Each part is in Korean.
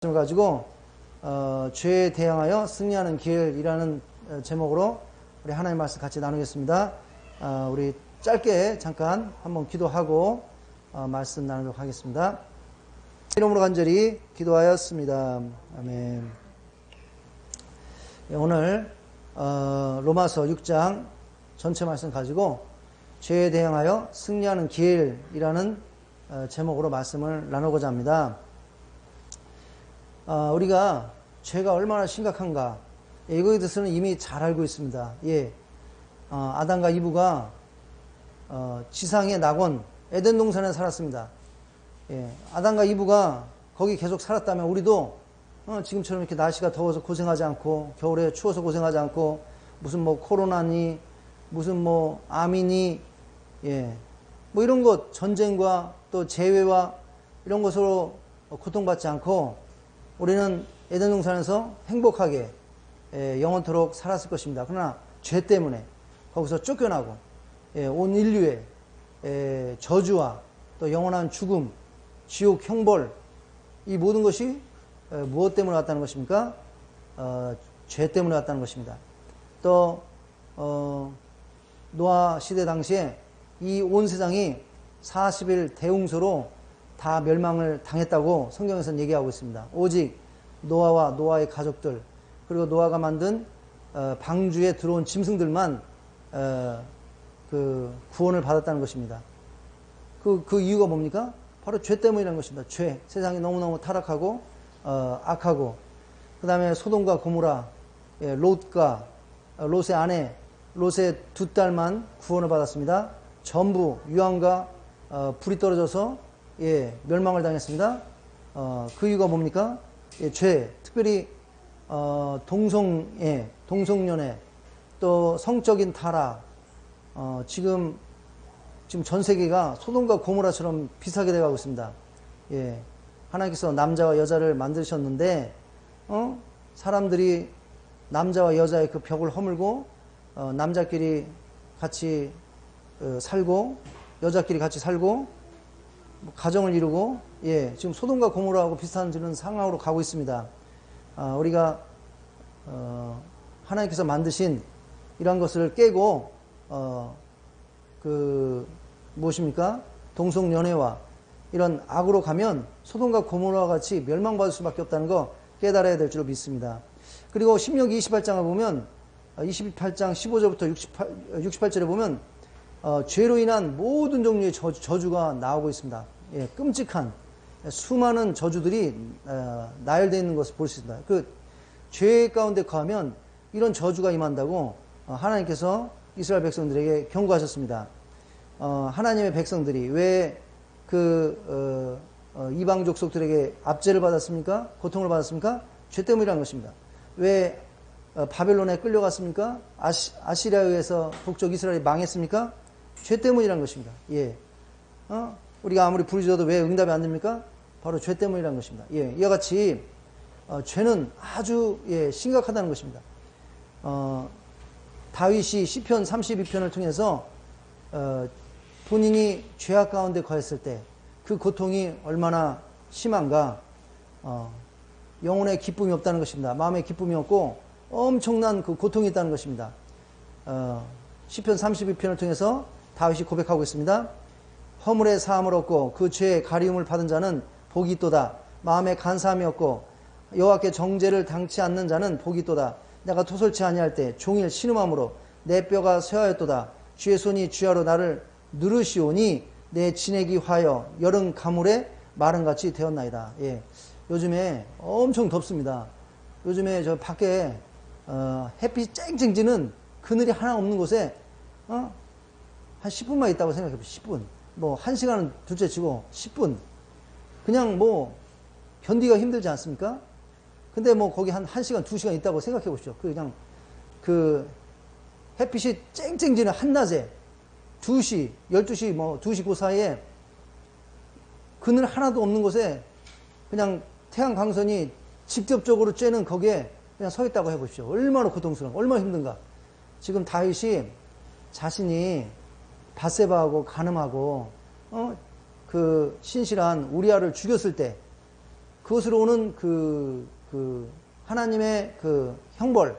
가지고 죄에 대항하여 승리하는 길이라는 제목으로 우리 하나님 말씀 같이 나누겠습니다. 우리 짧게 잠깐 한번 기도하고 말씀 나누도록 하겠습니다. 이름으로 간절히 기도하였습니다. 아멘. 오늘 로마서 6장 전체 말씀 가지고 죄에 대항하여 승리하는 길이라는 제목으로 말씀을 나누고자 합니다. 우리가 죄가 얼마나 심각한가 이거에 대해서는 이미 잘 알고 있습니다. 아담과 이브가 지상의 낙원 에덴 동산에 살았습니다. 아담과 이브가 거기 계속 살았다면 우리도 지금처럼 이렇게 날씨가 더워서 고생하지 않고 겨울에 추워서 고생하지 않고 무슨 코로나니 무슨 암이니 이런 것 전쟁과 또 재해와 이런 것으로 고통받지 않고 우리는 에덴 동산에서 행복하게 영원토록 살았을 것입니다. 그러나 죄 때문에 거기서 쫓겨나고 온 인류의 저주와 또 영원한 죽음, 지옥, 형벌 이 모든 것이 무엇 때문에 왔다는 것입니까? 죄 때문에 왔다는 것입니다. 또 노아 시대 당시에 이 온 세상이 40일 대홍수로 다 멸망을 당했다고 성경에서는 얘기하고 있습니다. 오직 노아와 노아의 가족들 그리고 노아가 만든 방주에 들어온 짐승들만 그 구원을 받았다는 것입니다. 그 이유가 뭡니까? 바로 죄 때문이라는 것입니다. 죄. 세상이 너무너무 타락하고 악하고 그 다음에 소돔과 고모라 롯과 롯의 아내 롯의 두 딸만 구원을 받았습니다. 전부 유황과 불이 떨어져서 멸망을 당했습니다. 그 이유가 뭡니까? 죄, 특별히 동성연애, 또 성적인 타락, 지금 전 세계가 소돔과 고모라처럼 비슷하게 되어가고 있습니다. 하나님께서 남자와 여자를 만드셨는데 사람들이 남자와 여자의 그 벽을 허물고 남자끼리 같이 살고 여자끼리 같이 살고 가정을 이루고 지금 소돔과 고모라하고 비슷한 상황으로 가고 있습니다. 우리가 하나님께서 만드신 이러한 것을 깨고 무엇입니까? 동성연애와 이런 악으로 가면 소돔과 고모라와 같이 멸망받을 수밖에 없다는 거 깨달아야 될 줄로 믿습니다. 그리고 신명기 28장을 보면 28장 15절부터 68절에 보면 죄로 인한 모든 종류의 저주가 나오고 있습니다. 끔찍한 수많은 저주들이 나열되어 있는 것을 볼 수 있습니다. 그 죄 가운데 거하면 이런 저주가 임한다고 하나님께서 이스라엘 백성들에게 경고하셨습니다. 하나님의 백성들이 왜 이방 족속들에게 압제를 받았습니까? 고통을 받았습니까? 죄 때문이라는 것입니다. 왜 바벨론에 끌려갔습니까? 아시리아에 의해서 북쪽 이스라엘이 망했습니까? 죄 때문이라는 것입니다. 우리가 아무리 부르짖어도 왜 응답이 안 됩니까? 바로 죄 때문이라는 것입니다. 이와 같이 죄는 아주 심각하다는 것입니다. 다윗이 시편 32편을 통해서 본인이 죄악 가운데 거했을 때 그 고통이 얼마나 심한가 영혼의 기쁨이 없다는 것입니다. 마음의 기쁨이 없고 엄청난 그 고통이 있다는 것입니다. 시편 32편을 통해서 다윗이 고백하고 있습니다. 허물의 사함을 얻고 그 죄의 가리움을 받은 자는 복이 있도다. 마음에 간사함이 없고 여호와께 정죄를 당치 않는 자는 복이 있도다. 내가 토설치 아니할 때 종일 신음함으로 내 뼈가 쇠하였도다. 주의 손이 주야로 나를 누르시오니 내 진액이 화여 여름 가물에 마른같이 되었나이다. 요즘에 엄청 덥습니다. 요즘에 저 밖에 햇빛 쨍쨍 지는 그늘이 하나 없는 곳에 한 10분만 있다고 생각해보세요. 10분. 1시간은 둘째 치고 10분. 그냥 견디기가 힘들지 않습니까? 근데 거기 한 1시간, 2시간 있다고 생각해보시죠. 그냥 햇빛이 쨍쨍 지는 한낮에 2시, 12시, 2시 그 사이에 그늘 하나도 없는 곳에 그냥 태양 광선이 직접적으로 쬐는 거기에 그냥 서 있다고 해보십시오. 얼마나 고통스러운가, 얼마나 힘든가. 지금 다윗이 자신이 밧세바하고 간음하고 그 신실한 우리아를 죽였을 때 그것으로 오는 하나님의 그 형벌,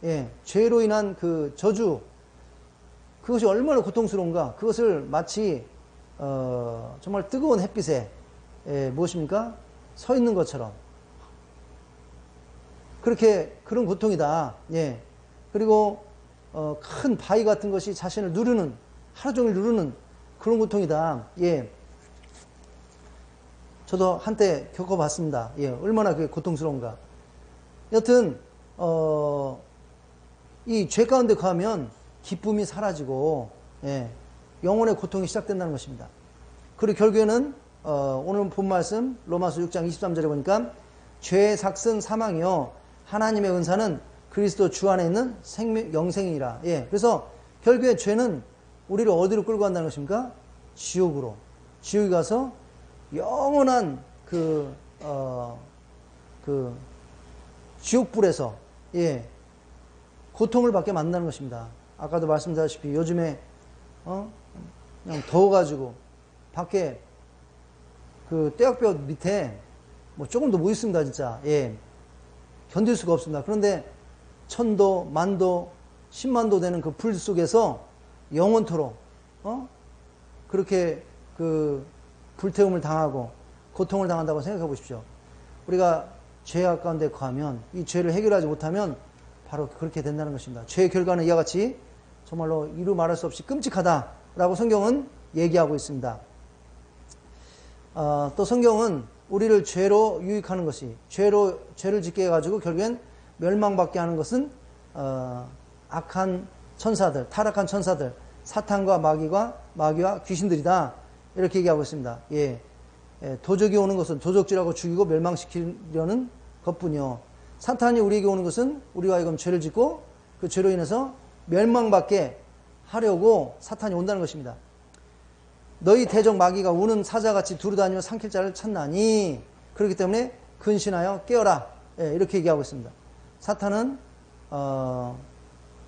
예, 죄로 인한 그 저주, 그것이 얼마나 고통스러운가. 그것을 마치 정말 뜨거운 햇빛에 무엇입니까? 서 있는 것처럼 그런 고통이다. 예. 그리고 큰 바위 같은 것이 자신을 누르는, 하루 종일 누르는 그런 고통이다. 예. 저도 한때 겪어봤습니다. 예. 얼마나 그게 고통스러운가. 여튼 이 죄 가운데 거하면 기쁨이 사라지고, 예, 영혼의 고통이 시작된다는 것입니다. 그리고 결국에는 오늘 본 말씀 로마서 6장 23절에 보니까 죄의 삭은 사망이요 하나님의 은사는 그리스도 주 안에 있는 영생이라. 예, 그래서 결국에 죄는 우리를 어디로 끌고 간다는 것입니까? 지옥으로. 지옥에 가서 영원한 지옥불에서, 예, 고통을 받게 만든다는 것입니다. 아까도 말씀드렸다시피 요즘에 그냥 더워가지고 밖에 그 떼약볕 밑에 뭐 조금도 못 있습니다. 진짜. 예, 견딜 수가 없습니다. 그런데 1000도, 10,000도, 100,000도 되는 그 불 속에서 영원토록 그렇게 그 불태움을 당하고 고통을 당한다고 생각해 보십시오. 우리가 죄 가운데 거하면 이 죄를 해결하지 못하면 바로 그렇게 된다는 것입니다. 죄의 결과는 이와 같이 정말로 이루 말할 수 없이 끔찍하다라고 성경은 얘기하고 있습니다. 또 성경은 우리를 죄로 유익하는 것이, 죄를 짓게 해가지고 결국엔 멸망받게 하는 것은 악한 천사들, 타락한 천사들, 사탄과 마귀와 귀신들이다, 이렇게 얘기하고 있습니다. 예, 도적이 오는 것은 도적질하고 죽이고 멸망시키려는 것뿐이요, 사탄이 우리에게 오는 것은 우리가 하여금 죄를 짓고 그 죄로 인해서 멸망받게 하려고 사탄이 온다는 것입니다. 너희 대적 마귀가 우는 사자같이 두루다니며 삼킬 자를 찾나니 그렇기 때문에 근신하여 깨어라, 예, 이렇게 얘기하고 있습니다. 사탄은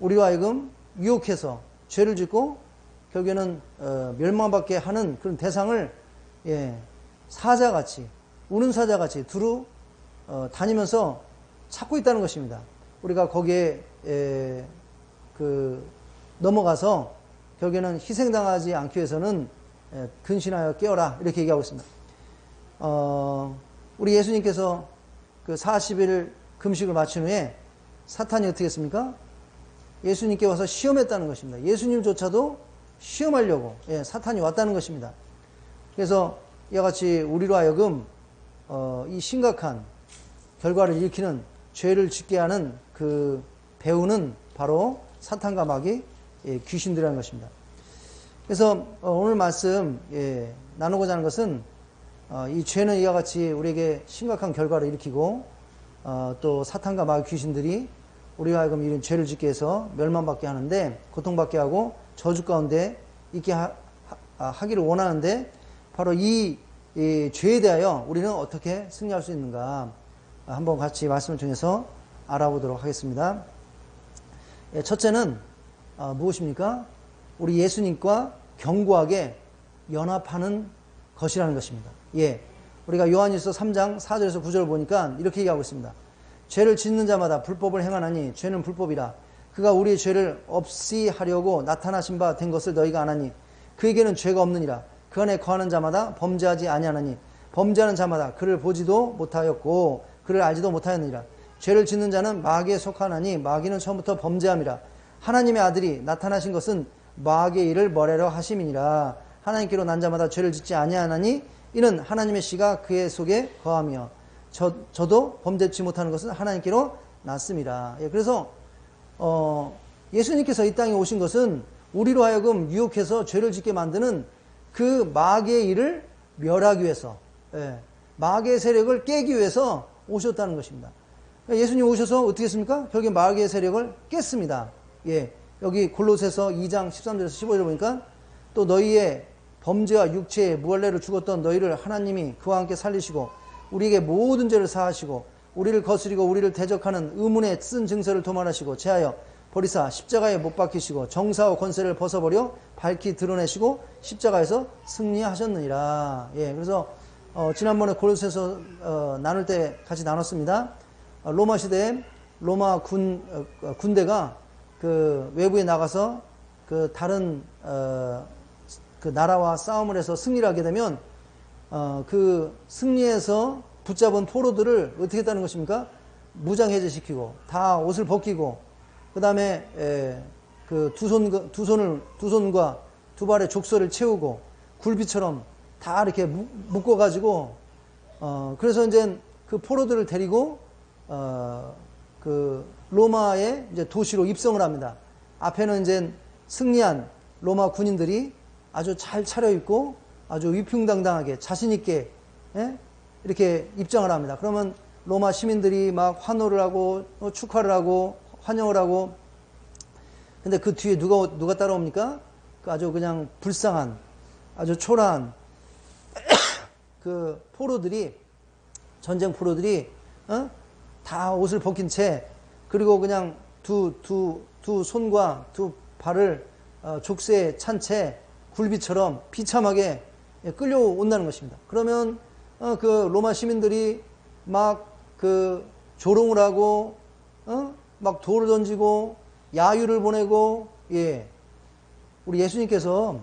우리와 하여금 유혹해서 죄를 짓고 결국에는 멸망받게 하는 그런 대상을, 예, 사자같이, 우는 사자같이 두루 다니면서 찾고 있다는 것입니다. 우리가 거기에 넘어가서 결국에는 희생당하지 않기 위해서는 근신하여 깨어라, 이렇게 얘기하고 있습니다. 우리 예수님께서 그 40일 금식을 마친 후에 사탄이 어떻게 했습니까? 예수님께 와서 시험했다는 것입니다. 예수님조차도 시험하려고, 예, 사탄이 왔다는 것입니다. 그래서 이와 같이 우리로 하여금 이 심각한 결과를 일으키는 죄를 짓게 하는 그 배우는 바로 사탄과 마귀, 예, 귀신들이라는 것입니다. 그래서 오늘 말씀, 예, 나누고자 하는 것은 이 죄는 이와 같이 우리에게 심각한 결과를 일으키고 또 사탄과 마귀 귀신들이 우리와 하여금 이런 죄를 짓게 해서 멸망받게 하는데, 고통받게 하고 저주 가운데 있게 하기를 원하는데, 바로 이 죄에 대하여 우리는 어떻게 승리할 수 있는가 한번 같이 말씀을 통해서 알아보도록 하겠습니다. 예, 첫째는 무엇입니까? 우리 예수님과 견고하게 연합하는 것이라는 것입니다. 예, 우리가 요한일서 3장 4절에서 9절을 보니까 이렇게 얘기하고 있습니다. 죄를 짓는 자마다 불법을 행하나니 죄는 불법이라. 그가 우리의 죄를 없이 하려고 나타나신 바 된 것을 너희가 아나니 그에게는 죄가 없느니라. 그 안에 거하는 자마다 범죄하지 아니하나니 범죄하는 자마다 그를 보지도 못하였고 그를 알지도 못하였느니라. 죄를 짓는 자는 마귀에 속하나니 마귀는 처음부터 범죄함이라. 하나님의 아들이 나타나신 것은 마귀의 일을 멀애려 하심이니라. 하나님께로 난 자마다 죄를 짓지 아니하나니 이는 하나님의 씨가 그의 속에 거하며 저도 범죄치 못하는 것은 하나님께로 났습니다. 예, 그래서 예수님께서 이 땅에 오신 것은 우리로 하여금 유혹해서 죄를 짓게 만드는 그 마귀의 일을 멸하기 위해서, 예, 마귀의 세력을 깨기 위해서 오셨다는 것입니다. 예수님 오셔서 어떻게 했습니까? 결국에 마귀의 세력을 깼습니다. 예, 여기 골로새서 2장 13절에서 15절을 보니까 또 너희의 범죄와 육체의 무할례로 죽었던 너희를 하나님이 그와 함께 살리시고 우리에게 모든 죄를 사하시고 우리를 거스리고 우리를 대적하는 의문에 쓴 증서를 도말하시고 제하여 버리사 십자가에 못 박히시고 정사와 권세를 벗어버려 밝히 드러내시고 십자가에서 승리하셨느니라. 예, 그래서 지난번에 골로새서 나눌 때 같이 나눴습니다. 로마 시대에 로마 군대가 그 외부에 나가서 그 다른 그 나라와 싸움을 해서 승리를 하게 되면 그 승리해서 붙잡은 포로들을 어떻게 했다는 것입니까? 무장해제시키고 다 옷을 벗기고 그 다음에 그 두 손과 두 발에 족쇄를 채우고 굴비처럼 다 이렇게 묶어가지고 그래서 이제 그 포로들을 데리고 그 로마의 이제 도시로 입성을 합니다. 앞에는 이제 승리한 로마 군인들이 아주 잘 차려입고 아주 위풍당당하게 자신있게 이렇게 입장을 합니다. 그러면 로마 시민들이 막 환호를 하고 축하를 하고 환영을 하고 근데 그 뒤에 누가 따라옵니까? 그 아주 그냥 불쌍한 아주 초라한 그 포로들이 전쟁 포로들이 다 옷을 벗긴 채 그리고 그냥 두 손과 두 발을 족쇄에 찬 채 굴비처럼 비참하게 끌려온다는 것입니다. 그러면 그 로마 시민들이 막 그 조롱을 하고 막 돌을 던지고 야유를 보내고 우리 예수님께서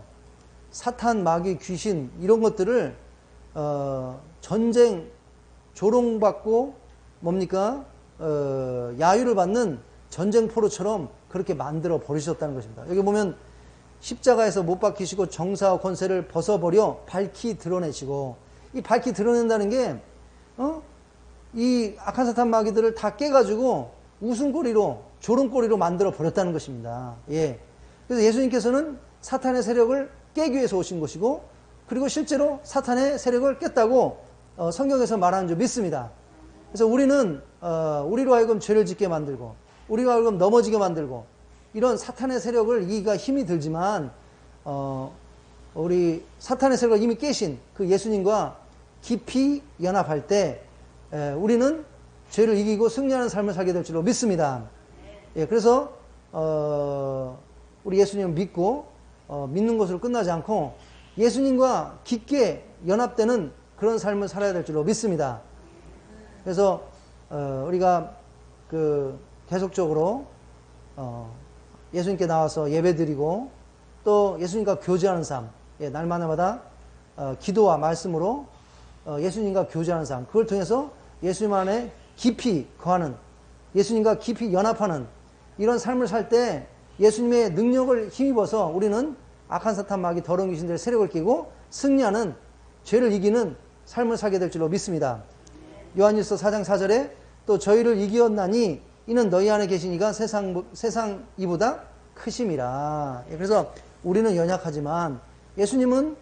사탄, 마귀, 귀신 이런 것들을 전쟁 조롱받고 뭡니까? 야유를 받는 전쟁포로처럼 그렇게 만들어 버리셨다는 것입니다. 여기 보면 십자가에서 못 박히시고 정사와 권세를 벗어버려 밝히 드러내시고 이 밝히 드러낸다는 게 이 악한 사탄 마귀들을 다 깨가지고 웃음거리로 조롱거리로 만들어 버렸다는 것입니다. 그래서 예수님께서는 사탄의 세력을 깨기 위해서 오신 것이고 그리고 실제로 사탄의 세력을 깼다고 성경에서 말하는 줄 믿습니다. 그래서 우리는 우리로 하여금 죄를 짓게 만들고 우리로 하여금 넘어지게 만들고 이런 사탄의 세력을 이기기가 힘이 들지만 우리 사탄의 세력을 이미 깨신 그 예수님과 깊이 연합할 때 우리는 죄를 이기고 승리하는 삶을 살게 될 줄로 믿습니다. 그래서 우리 예수님을 믿고 믿는 것으로 끝나지 않고 예수님과 깊게 연합되는 그런 삶을 살아야 될 줄로 믿습니다. 그래서 우리가 그 계속적으로 예수님께 나와서 예배드리고 또 예수님과 교제하는 삶, 날마다 기도와 말씀으로 예수님과 교제하는 삶, 그걸 통해서 예수님 안에 깊이 거하는, 예수님과 깊이 연합하는 이런 삶을 살 때 예수님의 능력을 힘입어서 우리는 악한 사탄 마귀 더러운 귀신들의 세력을 끼고 승리하는, 죄를 이기는 삶을 살게 될 줄로 믿습니다. 요한일서 4장 4절에 또 저희를 이기었나니 이는 너희 안에 계시니가 세상 이보다 크심이라. 그래서 우리는 연약하지만 예수님은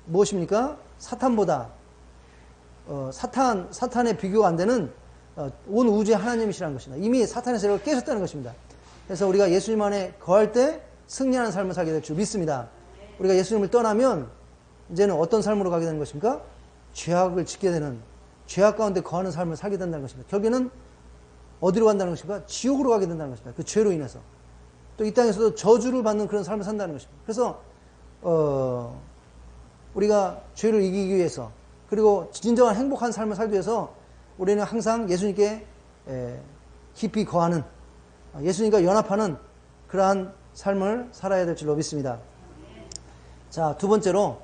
무엇입니까? 사탄보다 사탄의 비교가 안 되는 온 우주의 하나님이시라는 것입니다. 이미 사탄의 세력을 깨셨다는 것입니다. 그래서 우리가 예수님 안에 거할 때 승리하는 삶을 살게 될 줄 믿습니다. 우리가 예수님을 떠나면 이제는 어떤 삶으로 가게 되는 것입니까? 죄악을 짓게 되는, 죄악 가운데 거하는 삶을 살게 된다는 것입니다. 결국에는 어디로 간다는 것입니까? 지옥으로 가게 된다는 것입니다. 그 죄로 인해서. 또 이 땅에서도 저주를 받는 그런 삶을 산다는 것입니다. 그래서 우리가 죄를 이기기 위해서 그리고 진정한 행복한 삶을 살기 위해서 우리는 항상 예수님께 깊이 거하는, 예수님과 연합하는 그러한 삶을 살아야 될 줄로 믿습니다. 자, 두 번째로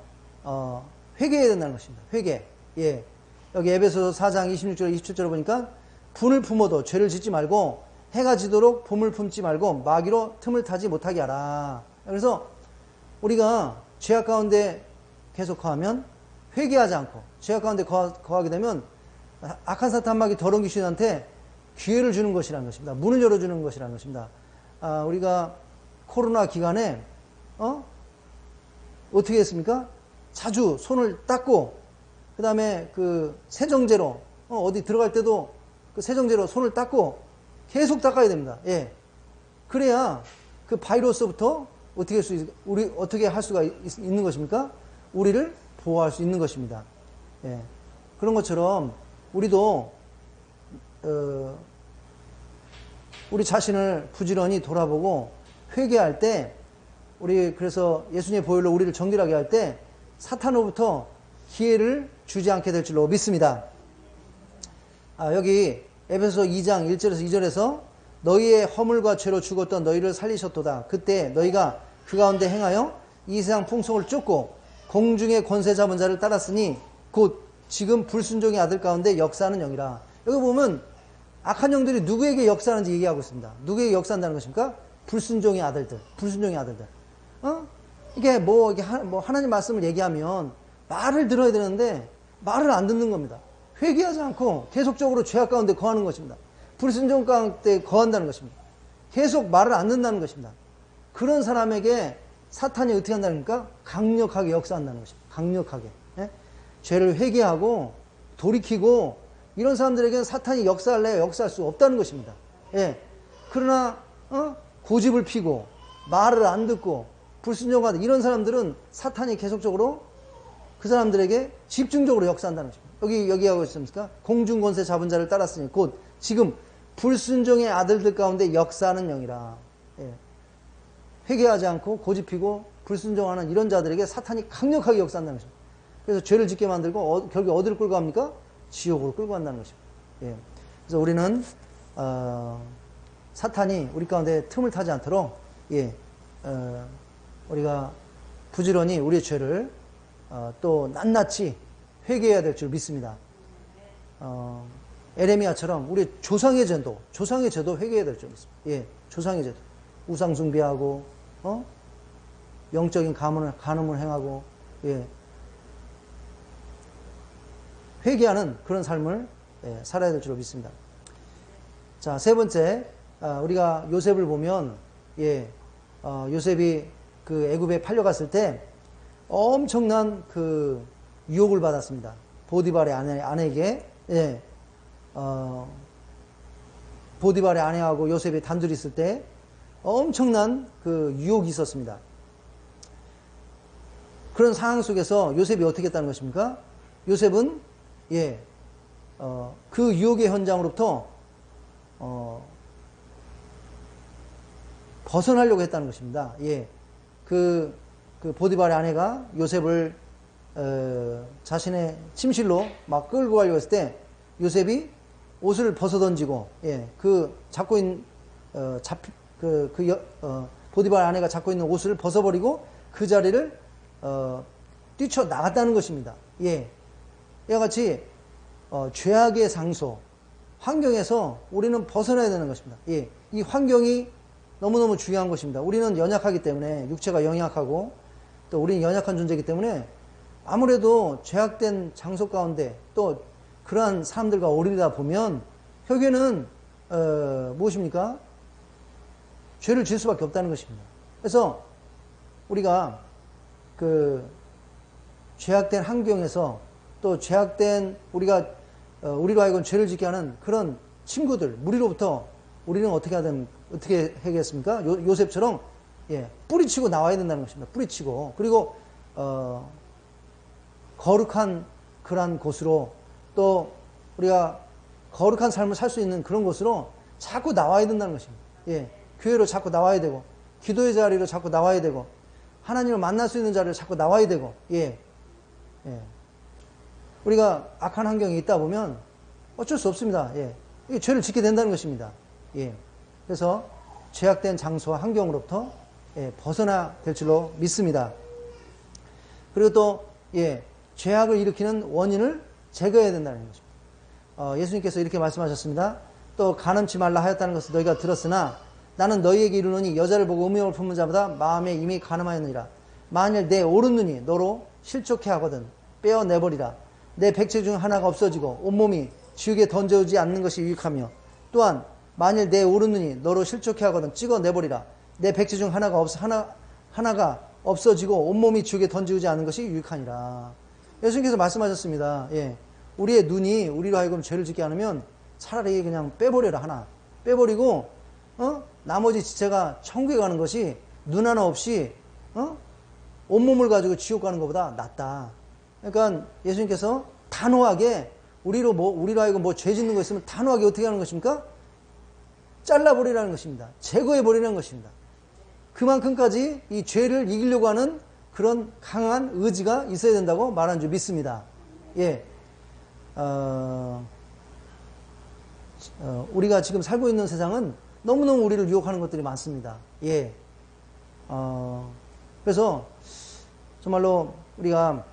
회개해야 된다는 것입니다. 회개. 여기 에베소서 4장 26절 27절을 보니까 분을 품어도 죄를 짓지 말고 해가 지도록 봄을 품지 말고 마귀로 틈을 타지 못하게 하라. 그래서 우리가 죄악 가운데 계속 거하면, 회개하지 않고 죄악 가운데 거하게 되면 악한 사탄 마귀 더러운 귀신한테 기회를 주는 것이라는 것입니다. 문을 열어주는 것이라는 것입니다. 우리가 코로나 기간에 어떻게 했습니까? 자주 손을 닦고 그 다음에 그 세정제로 어디 들어갈 때도 그 세정제로 손을 닦고 계속 닦아야 됩니다. 그래야 그 바이러스부터 어떻게 할 수가 있는 것입니까? 우리를 보호할 수 있는 것입니다. 그런 것처럼 우리도 우리 자신을 부지런히 돌아보고 회개할 때, 우리 그래서 예수님의 보혈로 우리를 정결하게 할 때 사탄으로부터 기회를 주지 않게 될 줄로 믿습니다. 여기 에베소 2장 1절에서 2절에서 너희의 허물과 죄로 죽었던 너희를 살리셨도다. 그때 너희가 그 가운데 행하여 이 세상 풍속을 쫓고 공중의 권세 잡은 자를 따랐으니 곧 지금 불순종의 아들 가운데 역사하는 영이라. 여기 보면 악한 영들이 누구에게 역사하는지 얘기하고 있습니다. 누구에게 역사한다는 것입니까? 불순종의 아들들. 불순종의 아들들. 이게 이게 하나님 말씀을 얘기하면 말을 들어야 되는데 말을 안 듣는 겁니다. 회개하지 않고 계속적으로 죄악 가운데 거하는 것입니다. 불순종 가운데 거한다는 것입니다. 계속 말을 안 듣는다는 것입니다. 그런 사람에게 사탄이 어떻게 한다니까? 강력하게 역사한다는 것입니다. 강력하게. 예? 죄를 회개하고 돌이키고 이런 사람들에게는 사탄이 역사할래야 역사할 수 없다는 것입니다. 예. 그러나 고집을 피고 말을 안 듣고 불순종하는 이런 사람들은 사탄이 계속적으로 그 사람들에게 집중적으로 역사한다는 것입니다. 여기 하고 있습니까? 공중 권세 잡은 자를 따랐으니 곧 지금 불순종의 아들들 가운데 역사하는 영이라. 예. 회개하지 않고 고집피고 불순종하는 이런 자들에게 사탄이 강력하게 역사한다는 것입니다. 그래서 죄를 짓게 만들고 결국 어디로 끌고 갑니까? 지옥으로 끌고 간다는 것입니다. 예. 그래서 우리는 사탄이 우리 가운데 틈을 타지 않도록 우리가 부지런히 우리의 죄를 또 낱낱이 회개해야 될 줄 믿습니다. 에레미야처럼 우리 조상의 죄도 회개해야 될 줄 믿습니다. 예, 조상의 죄도 우상 숭배하고 영적인 간음을 행하고 회개하는 그런 삶을 살아야 될 줄 믿습니다. 자, 세 번째, 우리가 요셉을 보면 요셉이 그 애굽에 팔려갔을 때 엄청난 그 유혹을 받았습니다. 보디발의 아내에게 보디발의 아내하고 요셉이 단둘이 있을 때 엄청난 그 유혹이 있었습니다. 그런 상황 속에서 요셉이 어떻게 했다는 것입니까? 요셉은 그 유혹의 현장으로부터 벗어나려고 했다는 것입니다. 그 보디발의 아내가 요셉을 자신의 침실로 막 끌고 가려고 했을 때 요셉이 옷을 벗어 던지고 그 잡고 있는 보디발 아내가 잡고 있는 옷을 벗어버리고 그 자리를 뛰쳐 나갔다는 것입니다. 이와 같이 죄악의 장소, 환경에서 우리는 벗어나야 되는 것입니다. 이 환경이 너무너무 중요한 것입니다. 우리는 연약하기 때문에, 육체가 연약하고 또 우리는 연약한 존재이기 때문에 아무래도 죄악된 장소 가운데 또 그러한 사람들과 어울리다 보면 결국에는 무엇입니까? 죄를 지을 수밖에 없다는 것입니다. 그래서 우리가 그 죄악된 환경에서 또 죄악된 우리로 하여금 죄를 짓게 하는 그런 친구들, 무리로부터 우리는 어떻게 해야겠습니까? 요셉처럼 뿌리치고 나와야 된다는 것입니다. 뿌리치고. 그리고 거룩한 그러한 곳으로 또 우리가 거룩한 삶을 살 수 있는 그런 곳으로 자꾸 나와야 된다는 것입니다. 교회로 자꾸 나와야 되고 기도의 자리로 자꾸 나와야 되고 하나님을 만날 수 있는 자리로 자꾸 나와야 되고 우리가 악한 환경에 있다 보면 어쩔 수 없습니다. 죄를 짓게 된다는 것입니다. 그래서 죄악된 장소와 환경으로부터 벗어나야 될 줄로 믿습니다. 그리고 또 죄악을 일으키는 원인을 제거해야 된다는 것입니다. 예수님께서 이렇게 말씀하셨습니다. 또 간음치 말라 하였다는 것을 너희가 들었으나 나는 너희에게 이르노니 여자를 보고 음욕을 품은 자보다 마음에 이미 간음하였느니라. 만일 내 오른 눈이 너로 실족해 하거든 빼어내버리라. 내 백체 중 하나가 없어지고 온몸이 지옥에 던져오지 않는 것이 유익하며 또한 만일 내 오른 눈이 너로 실족해 하거든 찍어내버리라. 내 백체 중 하나가 없어지고 온몸이 지옥에 던지지 않는 것이 유익하니라. 예수님께서 말씀하셨습니다. 우리의 눈이 우리로 하여금 죄를 짓게 하면 차라리 그냥 빼버려라. 하나 빼버리고 나머지 지체가 천국에 가는 것이 눈 하나 없이 온몸을 가지고 지옥 가는 것보다 낫다. 그러니까 예수님께서 단호하게 우리로 하여금 죄 짓는 거 있으면 단호하게 어떻게 하는 것입니까? 잘라버리라는 것입니다. 제거해버리라는 것입니다. 그만큼까지 이 죄를 이기려고 하는 그런 강한 의지가 있어야 된다고 말하는 줄 믿습니다. 예. 우리가 지금 살고 있는 세상은 너무너무 우리를 유혹하는 것들이 많습니다. 예. 그래서 정말로 우리가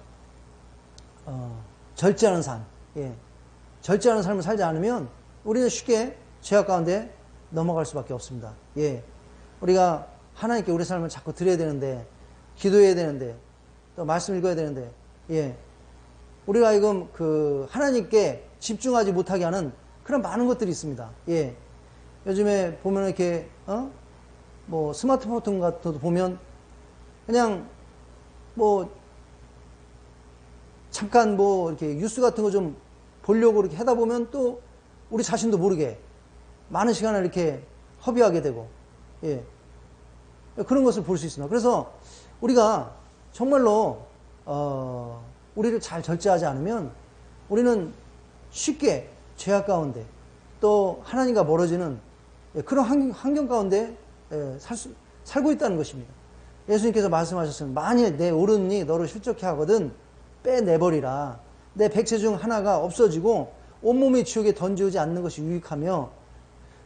절제하는 삶, 예. 절제하는 삶을 살지 않으면 우리는 쉽게 죄악 가운데 넘어갈 수밖에 없습니다. 예. 우리가 하나님께 우리 삶을 자꾸 드려야 되는데, 기도해야 되는데, 또 말씀 읽어야 되는데, 예. 우리가 하여금 하나님께 집중하지 못하게 하는 그런 많은 것들이 있습니다. 예. 요즘에 보면 이렇게, 뭐, 스마트폰 같은 것도 보면, 그냥, 뭐, 잠깐 뭐, 이렇게 뉴스 같은 거 좀 보려고 이렇게 하다 보면 또 우리 자신도 모르게 많은 시간을 이렇게 허비하게 되고, 예. 그런 것을 볼 수 있습니다. 그래서 우리가 정말로, 우리를 잘 절제하지 않으면 우리는 쉽게 죄악 가운데 또 하나님과 멀어지는 그런 환경 가운데 살고 있다는 것입니다. 예수님께서 말씀하셨습니다. 만일 내 오른이 너를 실족해 하거든 빼내버리라. 내 백체 중 하나가 없어지고 온몸이 지옥에 던지지 않는 것이 유익하며,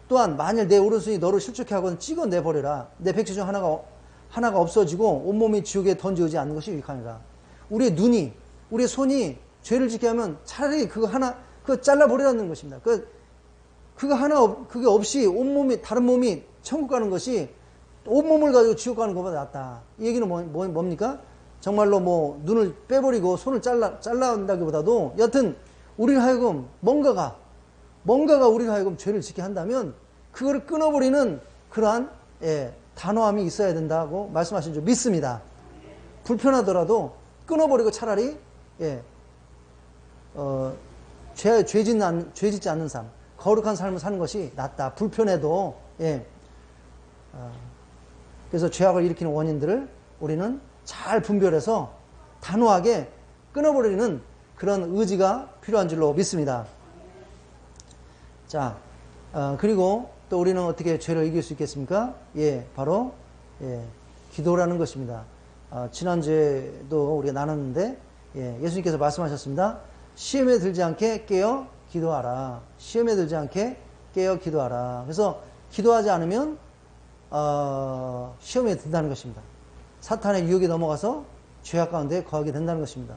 또한 만일 내 오른손이 너를 실족해 하거든 찍어내버려라. 내 백체 중 하나가 없어지고 온몸이 지옥에 던지지 않는 것이 유익하니라. 우리의 눈이, 우리의 손이 죄를 짓게 하면 차라리 그거 잘라버리라는 것입니다. 그게 없이 온몸이, 다른 몸이 천국 가는 것이 온몸을 가지고 지옥 가는 것보다 낫다. 이 얘기는 뭡니까? 정말로 뭐 눈을 빼버리고 손을 잘라온다기보다도 여튼 우리를 하여금 뭔가가 우리를 하여금 죄를 짓게 한다면 그거를 끊어버리는 그러한 단호함이 있어야 된다고 말씀하신 줄 믿습니다. 불편하더라도 끊어버리고 차라리 죄 짓지 않는 삶, 거룩한 삶을 사는 것이 낫다. 불편해도. 그래서 죄악을 일으키는 원인들을 우리는 잘 분별해서 단호하게 끊어버리는 그런 의지가 필요한 줄로 믿습니다. 자, 그리고 또 우리는 어떻게 죄를 이길 수 있겠습니까? 바로 기도라는 것입니다. 지난주에도 우리가 나눴는데 예수님께서 말씀하셨습니다. 시험에 들지 않게 깨어 기도하라. 시험에 들지 않게 깨어 기도하라. 그래서 기도하지 않으면 시험에 든다는 것입니다. 사탄의 유혹에 넘어가서 죄악 가운데 거하게 된다는 것입니다.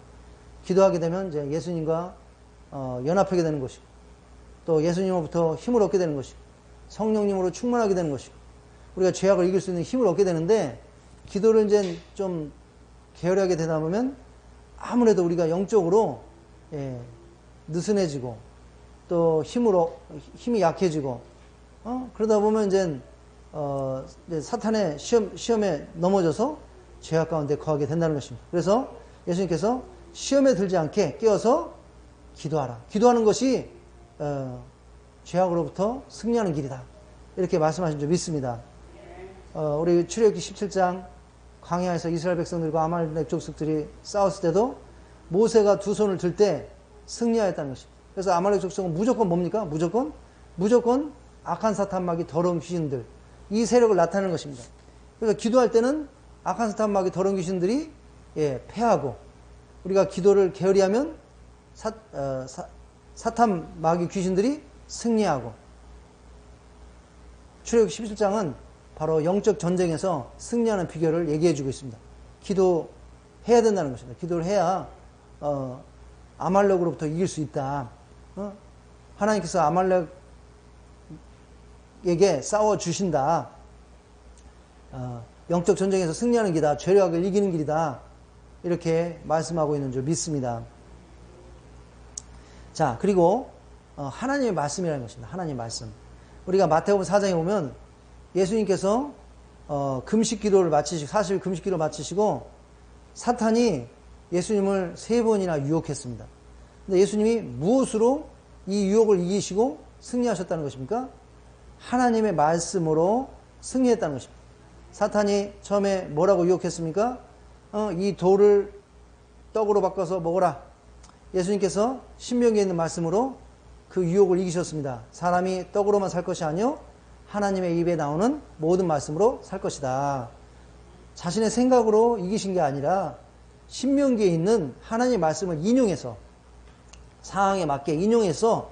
기도하게 되면 이제 예수님과 연합하게 되는 것이고, 또 예수님으로부터 힘을 얻게 되는 것이고, 성령님으로 충만하게 되는 것이고, 우리가 죄악을 이길 수 있는 힘을 얻게 되는데, 기도를 이제 좀 게으르하게 되다 보면 아무래도 우리가 영적으로 느슨해지고, 또 힘이 약해지고, 그러다 보면 이제 사탄의 시험에 넘어져서 죄악 가운데 거하게 된다는 것입니다. 그래서 예수님께서 시험에 들지 않게 깨어서 기도하라. 기도하는 것이 죄악으로부터 승리하는 길이다. 이렇게 말씀하신 줄 믿습니다. 우리 출애굽기 17장 광야에서 이스라엘 백성들과 아말렉 족속들이 싸웠을 때도 모세가 두 손을 들 때 승리하였다는 것입니다. 그래서 아말렉 족속은 무조건 뭡니까? 무조건 악한 사탄마귀 더러운 귀신들, 이 세력을 나타내는 것입니다. 그래서 기도할 때는 악한 사탄마귀 더러운 귀신들이 패하고, 우리가 기도를 게으리 하면 사탄마귀 귀신들이 승리하고, 출애굽기 17장은 바로 영적 전쟁에서 승리하는 비결을 얘기해 주고 있습니다. 기도해야 된다는 것입니다. 기도를 해야 아말렉으로부터 이길 수 있다. 하나님께서 아말렉에게 싸워주신다. 영적 전쟁에서 승리하는 길이다. 죄악을 이기는 길이다. 이렇게 말씀하고 있는 줄 믿습니다. 자, 그리고 하나님의 말씀이라는 것입니다. 하나님의 말씀. 우리가 마태복음 4장에 보면 예수님께서 금식 기도를 마치시고, 40일 금식 기도를 마치시고 사탄이 예수님을 3번이나 유혹했습니다. 근데 예수님이 무엇으로 이 유혹을 이기시고 승리하셨다는 것입니까? 하나님의 말씀으로 승리했다는 것입니다. 사탄이 처음에 뭐라고 유혹했습니까? 이 돌을 떡으로 바꿔서 먹어라. 예수님께서 신명기에 있는 말씀으로 그 유혹을 이기셨습니다. 사람이 떡으로만 살 것이 아니요 하나님의 입에 나오는 모든 말씀으로 살 것이다. 자신의 생각으로 이기신 게 아니라 신명기에 있는 하나님의 말씀을 인용해서 상황에 맞게 인용해서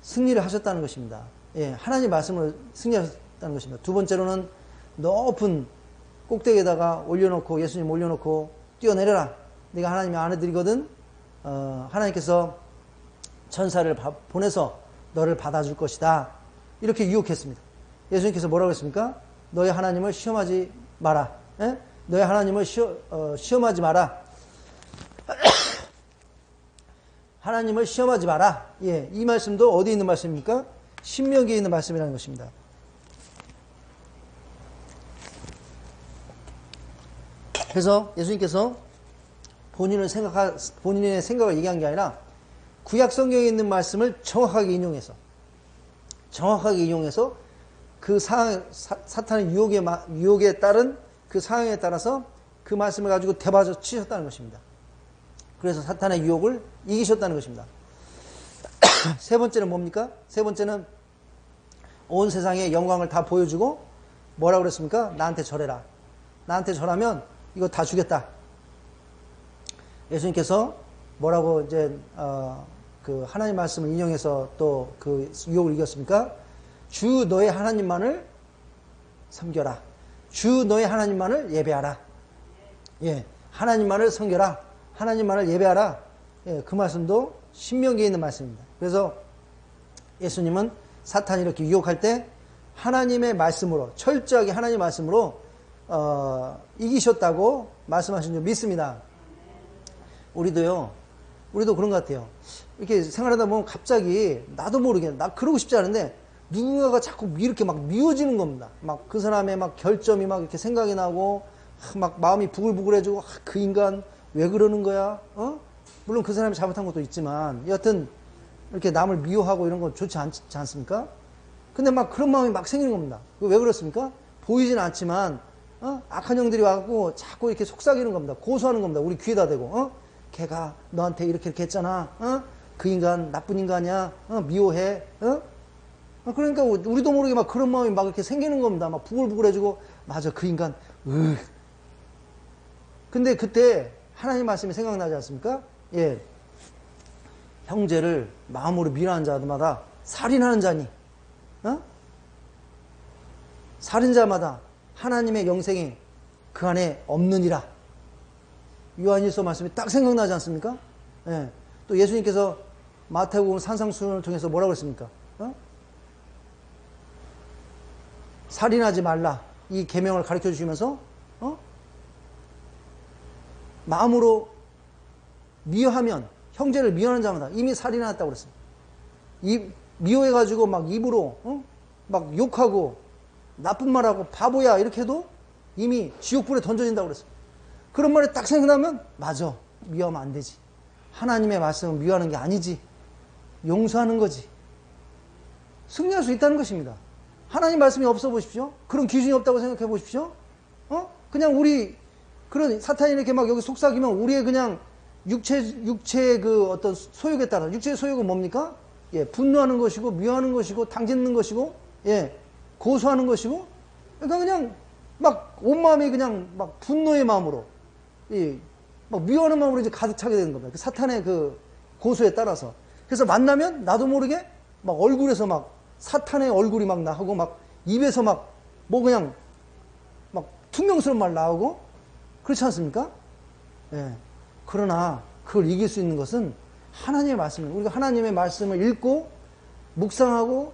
승리를 하셨다는 것입니다. 예, 하나님의 말씀으로 승리하셨다는 것입니다. 두 번째로는 높은 꼭대기에다가 올려놓고 예수님 올려놓고 뛰어내려라. 내가 하나님의 아내들이거든. 하나님께서 천사를 보내서 너를 받아줄 것이다. 이렇게 유혹했습니다. 예수님께서 뭐라고 했습니까? 너의 하나님을 시험하지 마라. 예? 너의 하나님을 시험하지 마라. 하나님을 시험하지 마라. 예, 이 말씀도 어디에 있는 말씀입니까? 신명기에 있는 말씀이라는 것입니다. 그래서 예수님께서 본인의 생각을 얘기한 게 아니라 구약 성경에 있는 말씀을 정확하게 인용해서 그 상황, 사탄의 유혹에 따른 그 상황에 따라서 그 말씀을 가지고 대받아 치셨다는 것입니다. 그래서 사탄의 유혹을 이기셨다는 것입니다. 세 번째는 뭡니까? 세 번째는 온 세상의 영광을 다 보여주고 뭐라고 그랬습니까? 나한테 절해라. 나한테 절하면 이거 다 주겠다. 예수님께서 뭐라고 이제 그 하나님 말씀을 인용해서 또 그 유혹을 이겼습니까? 주 너의 하나님만을 섬겨라. 주 너의 하나님만을 예배하라. 예, 하나님만을 섬겨라. 하나님만을 예배하라. 예, 그 말씀도 신명기에 있는 말씀입니다. 그래서 예수님은 사탄이 이렇게 유혹할 때 하나님의 말씀으로 철저하게 하나님의 말씀으로 이기셨다고 말씀하신 줄 믿습니다. 우리도 그런 것 같아요. 이렇게 생활하다 보면 갑자기 나도 모르게 나 그러고 싶지 않은데 누군가가 자꾸 이렇게 막 미워지는 겁니다. 막 그 사람의 막 결점이 막 이렇게 생각이 나고 막 마음이 부글부글해지고 그 인간 왜 그러는 거야? 물론 그 사람이 잘못한 것도 있지만 여하튼 이렇게 남을 미워하고 이런 건 좋지 않지 않습니까? 근데 막 그런 마음이 막 생기는 겁니다. 왜 그렇습니까? 보이진 않지만 악한 영들이 와갖고 자꾸 이렇게 속삭이는 겁니다. 고소하는 겁니다. 우리 귀에다 대고 걔가 너한테 이렇게 했잖아. 그 인간 나쁜 인간이야. 미워해. 그러니까 우리도 모르게 막 그런 마음이 막 이렇게 생기는 겁니다. 막 부글부글해지고 맞아 그 인간. 근데 그때 하나님 말씀이 생각나지 않습니까? 예, 형제를 마음으로 미워하는 자마다 살인하는 자니 살인자마다 하나님의 영생이 그 안에 없느니라. 요한일서 말씀이 딱 생각나지 않습니까? 예. 또 예수님께서 마태복음 산상수훈을 통해서 뭐라고 했습니까? 살인하지 말라 이 계명을 가르쳐 주시면서 마음으로 미워하면 형제를 미워하는 자마다 이미 살인하였다고 그랬습니다. 미워해가지고 막 입으로 막 욕하고 나쁜 말하고 바보야 이렇게 해도 이미 지옥불에 던져진다고 그랬습니다. 그런 말이 딱 생각나면 맞아 미워하면 안 되지. 하나님의 말씀은 미워하는 게 아니지. 용서하는 거지. 승리할 수 있다는 것입니다. 하나님 말씀이 없어 보십시오. 그런 기준이 없다고 생각해 보십시오. 그냥 우리 그런 사탄이 이렇게 막 여기 속삭이면 우리의 그냥 육체의 그 어떤 소욕에 따라 육체의 소욕은 뭡니까? 예, 분노하는 것이고 미워하는 것이고 당짓는 것이고 예, 고소하는 것이고 그러니까 그냥 막 온 마음이 그냥 막 분노의 마음으로 예, 막 미워하는 마음으로 이제 가득 차게 되는 겁니다. 그 사탄의 그 고소에 따라서. 그래서 만나면 나도 모르게 막 얼굴에서 막 사탄의 얼굴이 막 나오고 막 입에서 막 뭐 그냥 막 퉁명스러운 말 나오고 그렇지 않습니까? 예. 그러나 그걸 이길 수 있는 것은 하나님의 말씀을 우리가 하나님의 말씀을 읽고 묵상하고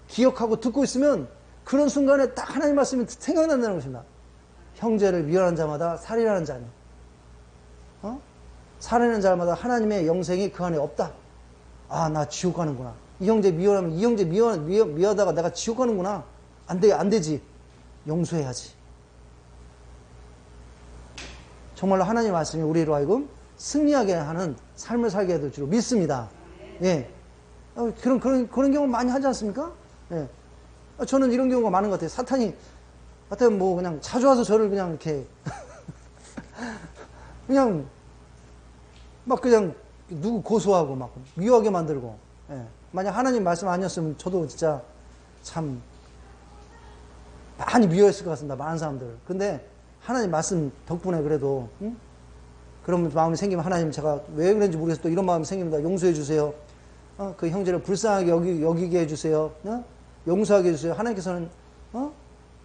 기억하고 듣고 있으면 그런 순간에 딱 하나님의 말씀이 생각난다는 것입니다. 형제를 미워하는 자마다 살인하는 자니 살인하는 자마다 하나님의 영생이 그 안에 없다. 아, 나 지옥 가는구나. 이 형제 미워하면 이 형제 미워하다가 내가 지옥 가는구나. 안 되지. 용서해야지. 정말로 하나님의 말씀이 우리로 하여금 승리하게 하는 삶을 살게 해줄 줄 믿습니다. 예. 그런 경우 많이 하지 않습니까? 예. 저는 이런 경우가 많은 것 같아요. 사탄이 뭐 그냥 자주 와서 저를 그냥 이렇게 그냥 막 그냥 누구 고소하고 막 미워하게 만들고 예. 만약 하나님 말씀 아니었으면 저도 진짜 참 많이 미워했을 것 같습니다. 많은 사람들. 근데 하나님 말씀 덕분에 그래도 그런 마음이 생기면 하나님 제가 왜 그런지 모르겠어요. 또 이런 마음이 생깁니다. 용서해 주세요. 그 형제를 불쌍하게 여기게 해주세요. 용서하게 해주세요. 하나님께서는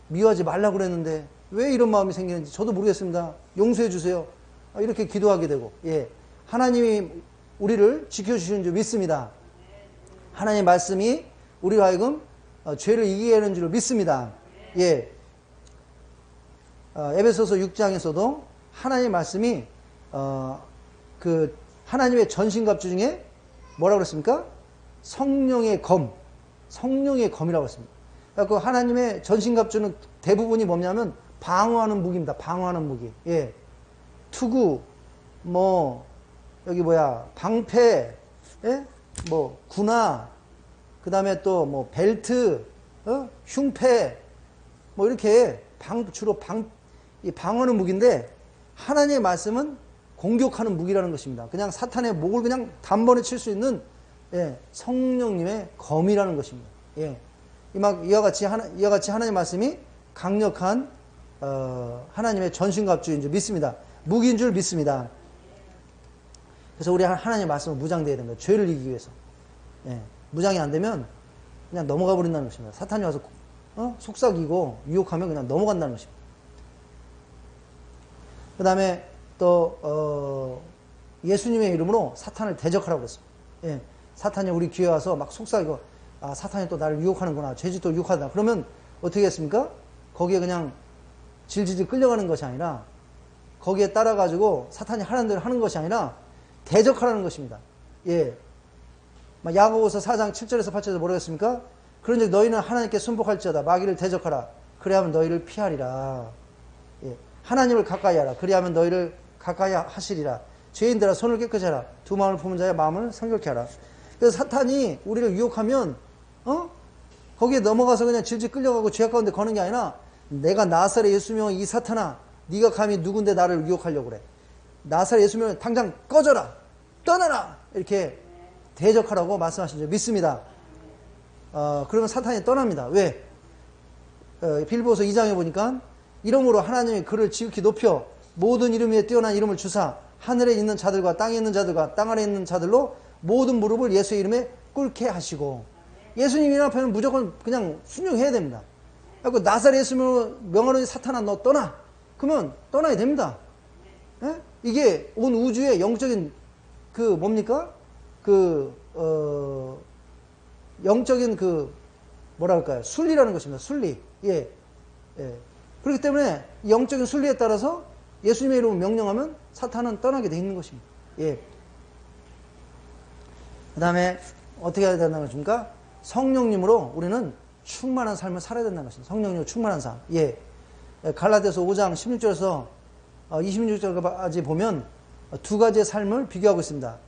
미워하지 말라고 그랬는데 왜 이런 마음이 생기는지 저도 모르겠습니다. 용서해 주세요. 이렇게 기도하게 되고, 예, 하나님이 우리를 지켜주시는 줄 믿습니다. 하나님의 말씀이 우리로 하여금 죄를 이기게 하는 줄 믿습니다. 예, 에베소서 6장에서도 하나님의 말씀이 그 하나님의 전신갑주 중에 뭐라고 그랬습니까? 성령의 검이라고 했습니다. 그 하나님의 전신갑주는 대부분이 뭐냐면 방어하는 무기입니다. 방어하는 무기. 예. 투구, 방패, 예? 군화, 그 다음에 또 벨트, 흉패, 이렇게 주로 방어하는 무기인데, 하나님의 말씀은 공격하는 무기라는 것입니다. 그냥 사탄의 목을 그냥 단번에 칠 수 있는, 예, 성령님의 검이라는 것입니다. 예. 이와 같이 하나님의 말씀이 강력한, 하나님의 전신갑주인 줄 믿습니다. 무기인 줄 믿습니다. 그래서 우리 하나님의 말씀은 무장되어야 됩니다. 죄를 이기기 위해서. 예. 무장이 안 되면 그냥 넘어가 버린다는 것입니다. 사탄이 와서 속삭이고 유혹하면 그냥 넘어간다는 것입니다. 그 다음에 또 예수님의 이름으로 사탄을 대적하라고 그랬습니다. 예. 사탄이 우리 귀에 와서 막 속삭이고, 사탄이 또 나를 유혹하는구나, 죄짓도 유혹하다. 그러면 어떻게 했습니까? 거기에 그냥 질질질 끌려가는 것이 아니라, 거기에 따라가지고 사탄이 하는 대로 하는 것이 아니라 대적하라는 것입니다. 예. 야고보서 4장 7절에서 8절에서 뭐라고 했습니까? 그런즉 너희는 하나님께 순복할지어다. 마귀를 대적하라. 그리하면 너희를 피하리라. 예. 하나님을 가까이 하라. 그리하면 너희를 가까이 하시리라. 죄인들아 손을 깨끗이 하라. 두 마음을 품은 자의 마음을 성결케 하라. 그래서 사탄이 우리를 유혹하면 거기에 넘어가서 그냥 질질 끌려가고 죄악 가운데 거는 게 아니라, 내가 나사렛 예수며 이 사탄아, 네가 감히 누군데 나를 유혹하려고 그래. 나사렛 예수며 당장 꺼져라, 떠나라, 이렇게 대적하라고 말씀하신 줄 믿습니다. 그러면 사탄이 떠납니다. 왜? 빌보서 2장에 보니까 이러므로 하나님이 그를 지극히 높여 모든 이름 위에 뛰어난 이름을 주사 하늘에 있는 자들과 땅에 있는 자들과 땅 아래 있는 자들로 모든 무릎을 예수의 이름에 꿇게 하시고, 예수님 이름 앞에는 무조건 그냥 순종해야 됩니다. 그리고 나사렛 예수로 명하노니 사탄아 너 떠나. 그러면 떠나야 됩니다. 예? 이게 온 우주의 영적인 영적인 뭐라 할까요? 순리라는 것입니다. 순리. 예. 예. 그렇기 때문에 영적인 순리에 따라서 예수님의 이름을 명령하면 사탄은 떠나게 돼 있는 것입니다. 예. 그 다음에 어떻게 해야 된다는 것입니까? 성령님으로 우리는 충만한 삶을 살아야 된다는 것입니다. 성령님으로 충만한 삶. 예. 갈라디아서 5장 16절에서 26절까지 보면 두 가지의 삶을 비교하고 있습니다.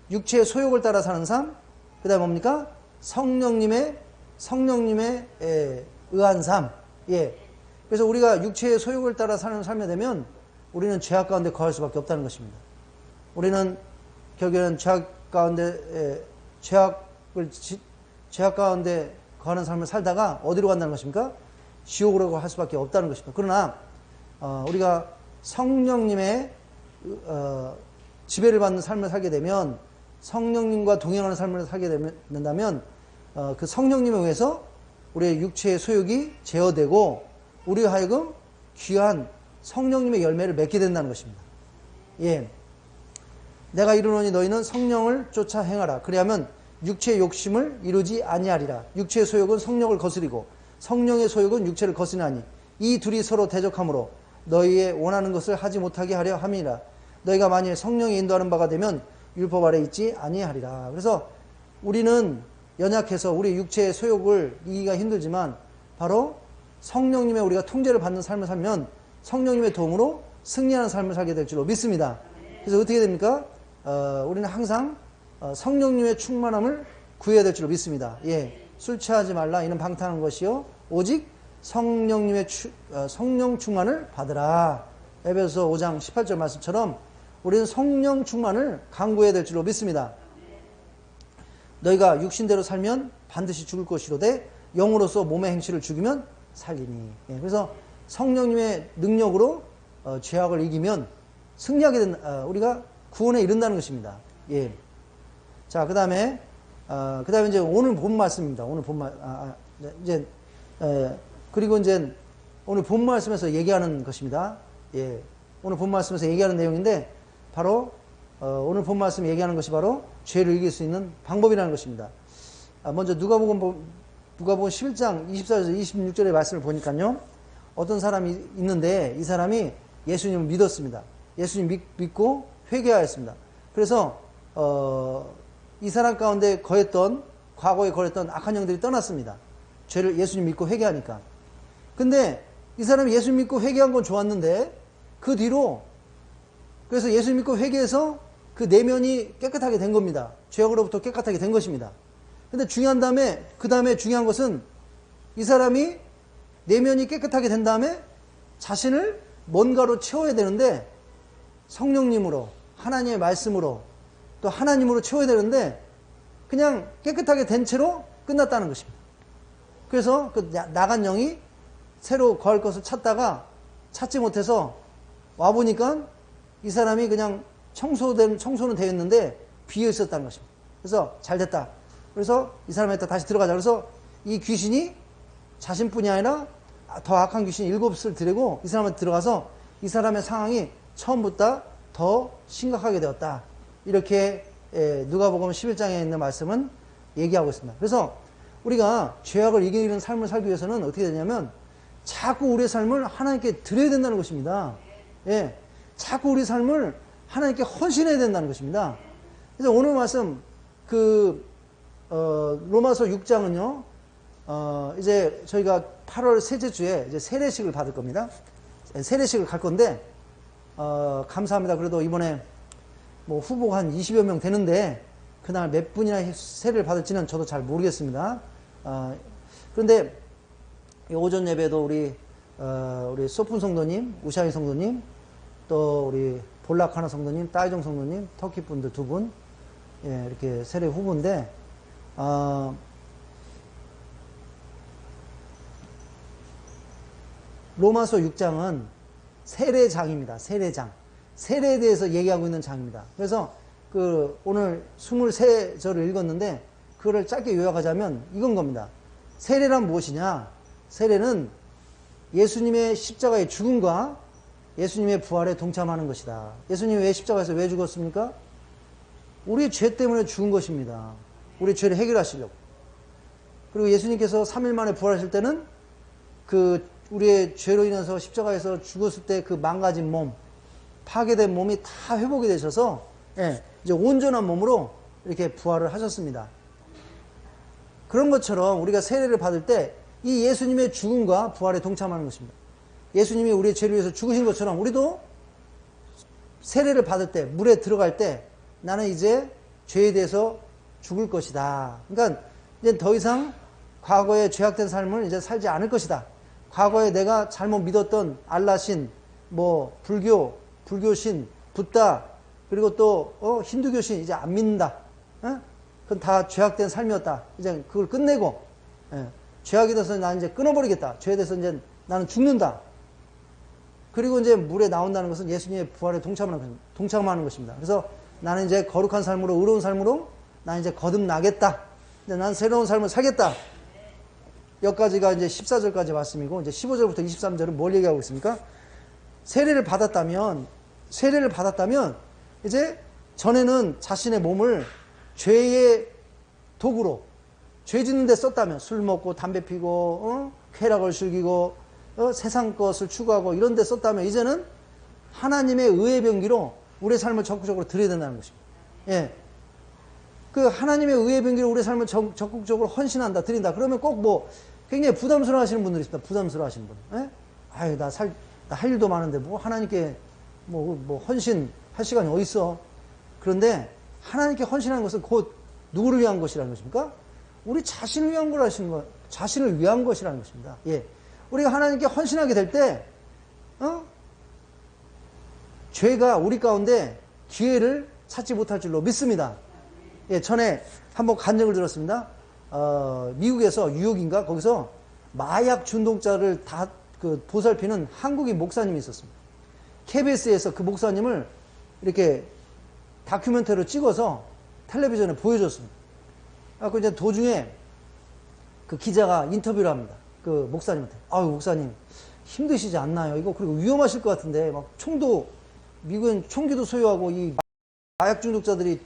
육체의 소욕을 따라 사는 삶, 그 다음에 뭡니까? 성령님의 의한 삶. 예. 그래서 우리가 육체의 소욕을 따라 사는 삶이 되면 우리는 죄악 가운데 거할 수밖에 없다는 것입니다. 우리는 결국에는 죄악 가운데 거하는 삶을 살다가 어디로 간다는 것입니까? 지옥으로 할 수밖에 없다는 것입니다. 그러나 우리가 성령님의 지배를 받는 삶을 살게 되면, 성령님과 동행하는 삶을 살게 된다면 그 성령님에 의해서 우리의 육체의 소욕이 제어되고 우리 하여금 귀한 성령님의 열매를 맺게 된다는 것입니다. 예. 내가 이르노니 너희는 성령을 쫓아 행하라. 그리하면 육체의 욕심을 이루지 아니하리라. 육체의 소욕은 성령을 거스리고 성령의 소욕은 육체를 거스리나니 이 둘이 서로 대적하므로 너희의 원하는 것을 하지 못하게 하려 함이니라. 너희가 만일 성령이 인도하는 바가 되면 율법 아래 있지 아니하리라. 그래서 우리는 연약해서 우리 육체의 소욕을 이기기가 힘들지만 바로 성령님의 우리가 통제를 받는 삶을 살면 성령님의 도움으로 승리하는 삶을 살게 될 줄로 믿습니다. 그래서 어떻게 됩니까? 우리는 항상 성령님의 충만함을 구해야 될 줄로 믿습니다. 예, 술 취하지 말라. 이는 방탕한 것이요 오직 성령님의 성령 충만을 받으라. 에베소서 5장 18절 말씀처럼 우리는 성령 충만을 강구해야 될 줄로 믿습니다. 너희가 육신대로 살면 반드시 죽을 것이로되 영으로서 몸의 행실을 죽이면 살리니. 예, 그래서 성령님의 능력으로 죄악을 이기면 승리하게 된, 우리가 구원에 이른다는 것입니다. 예. 자, 그 다음에 이제 오늘 본 말씀입니다. 오늘 본 이제, 그리고 이제 오늘 본 말씀에서 얘기하는 것입니다. 예. 오늘 본 말씀에서 얘기하는 내용인데, 바로, 오늘 본 말씀 얘기하는 것이 바로 죄를 이길 수 있는 방법이라는 것입니다. 먼저 누가복음 11장 24절에서 26절의 말씀을 보니까요, 어떤 사람이 있는데, 이 사람이 예수님을 믿었습니다. 예수님 믿고 회개하였습니다. 그래서, 이 사람 가운데 과거에 거했던 악한 영들이 떠났습니다. 죄를 예수님 믿고 회개하니까. 근데 이 사람이 예수 믿고 회개한 건 좋았는데, 그 뒤로, 그래서 예수 믿고 회개해서 그 내면이 깨끗하게 된 겁니다. 죄악으로부터 깨끗하게 된 것입니다. 근데 그 다음에 중요한 것은 이 사람이 내면이 깨끗하게 된 다음에 자신을 뭔가로 채워야 되는데, 성령님으로, 하나님의 말씀으로, 또 하나님으로 채워야 되는데, 그냥 깨끗하게 된 채로 끝났다는 것입니다. 그래서 그 나간 영이 새로 거할 것을 찾다가 찾지 못해서 와보니까 이 사람이 그냥 청소는 되어 있는데 비어 있었다는 것입니다. 그래서 잘 됐다. 그래서 이 사람한테 다시 들어가자. 그래서 이 귀신이 자신뿐이 아니라 더 악한 귀신 7을 데리고 이 사람한테 들어가서 이 사람의 상황이 처음부터 더 심각하게 되었다. 이렇게 누가복음 11장에 있는 말씀은 얘기하고 있습니다. 그래서 우리가 죄악을 이기는 삶을 살기 위해서는 어떻게 되냐면 자꾸 우리의 삶을 하나님께 드려야 된다는 것입니다. 예, 자꾸 우리 삶을 하나님께 헌신해야 된다는 것입니다. 그래서 오늘 말씀 로마서 6장은요, 이제 저희가 8월 셋째 주에 이제 세례식을 받을 겁니다. 세례식을 갈 건데, 감사합니다. 그래도 이번에 뭐 후보가 한 20여 명 되는데, 그날 몇 분이나 세례를 받을지는 저도 잘 모르겠습니다. 그런데 오전 예배도 우리 소푼 성도님, 우샤이 성도님, 또 우리 볼락하나 성도님, 따이종 성도님, 터키 분들 2분, 예, 이렇게 세례 후보인데, 로마서 6장은 세례장입니다. 세례장. 세례에 대해서 얘기하고 있는 장입니다. 그래서 오늘 23절을 읽었는데, 그거를 짧게 요약하자면 이건 겁니다. 세례란 무엇이냐? 세례는 예수님의 십자가의 죽음과 예수님의 부활에 동참하는 것이다. 예수님이 왜 십자가에서 왜 죽었습니까? 우리의 죄 때문에 죽은 것입니다. 우리의 죄를 해결하시려고. 그리고 예수님께서 3일 만에 부활하실 때는 우리의 죄로 인해서 십자가에서 죽었을 때 그 망가진 몸, 파괴된 몸이 다 회복이 되셔서, 예, 이제 온전한 몸으로 이렇게 부활을 하셨습니다. 그런 것처럼 우리가 세례를 받을 때 이 예수님의 죽음과 부활에 동참하는 것입니다. 예수님이 우리의 죄를 위해서 죽으신 것처럼 우리도 세례를 받을 때, 물에 들어갈 때 나는 이제 죄에 대해서 죽을 것이다. 그러니까 이제 더 이상 과거의 죄악된 삶을 이제 살지 않을 것이다. 과거에 내가 잘못 믿었던 알라신, 뭐 불교신, 붓다, 그리고 또 힌두교신 이제 안 믿는다. 그건 다 죄악된 삶이었다. 이제 그걸 끝내고, 죄악에 대해서 나는 이제 끊어버리겠다. 죄에 대해서 이제 나는 죽는다. 그리고 이제 물에 나온다는 것은 예수님의 부활에 동참하는 것입니다. 그래서 나는 이제 거룩한 삶으로, 의로운 삶으로 나는 이제 거듭나겠다. 이제 나는 새로운 삶을 살겠다. 여기까지가 이제 14절까지 말씀이고, 이제 15절부터 23절은 뭘 얘기하고 있습니까? 세례를 받았다면, 이제 전에는 자신의 몸을 죄의 도구로, 죄 짓는 데 썼다면, 술 먹고, 담배 피고, 쾌락을 즐기고, 세상 것을 추구하고, 이런 데 썼다면, 이제는 하나님의 의의 병기로 우리의 삶을 적극적으로 드려야 된다는 것입니다. 예. 그 하나님의 의의 병기로 우리의 삶을 적극적으로 헌신한다, 드린다. 그러면 꼭 굉장히 부담스러워 하시는 분들이 있습니다. 부담스러워 하시는 분. 예? 아유, 나 할 일도 많은데, 하나님께, 헌신할 시간이 어딨어. 그런데, 하나님께 헌신하는 것은 곧 누구를 위한 것이라는 것입니까? 우리 자신을 위한 걸 하시는 거, 자신을 위한 것이라는 것입니다. 예. 우리가 하나님께 헌신하게 될 때, 죄가 우리 가운데 기회를 찾지 못할 줄로 믿습니다. 예, 전에 한번 간증을 들었습니다. 미국에서 뉴욕인가? 거기서 마약 중독자를 다 보살피는 한국인 목사님이 있었습니다. KBS에서 그 목사님을 이렇게 다큐멘터리로 찍어서 텔레비전에 보여줬습니다. 그 이제 도중에 그 기자가 인터뷰를 합니다. 그 목사님한테. 아유, 목사님, 힘드시지 않나요? 이거 그리고 위험하실 것 같은데, 막 총도, 미국은 총기도 소유하고, 이 마약 중독자들이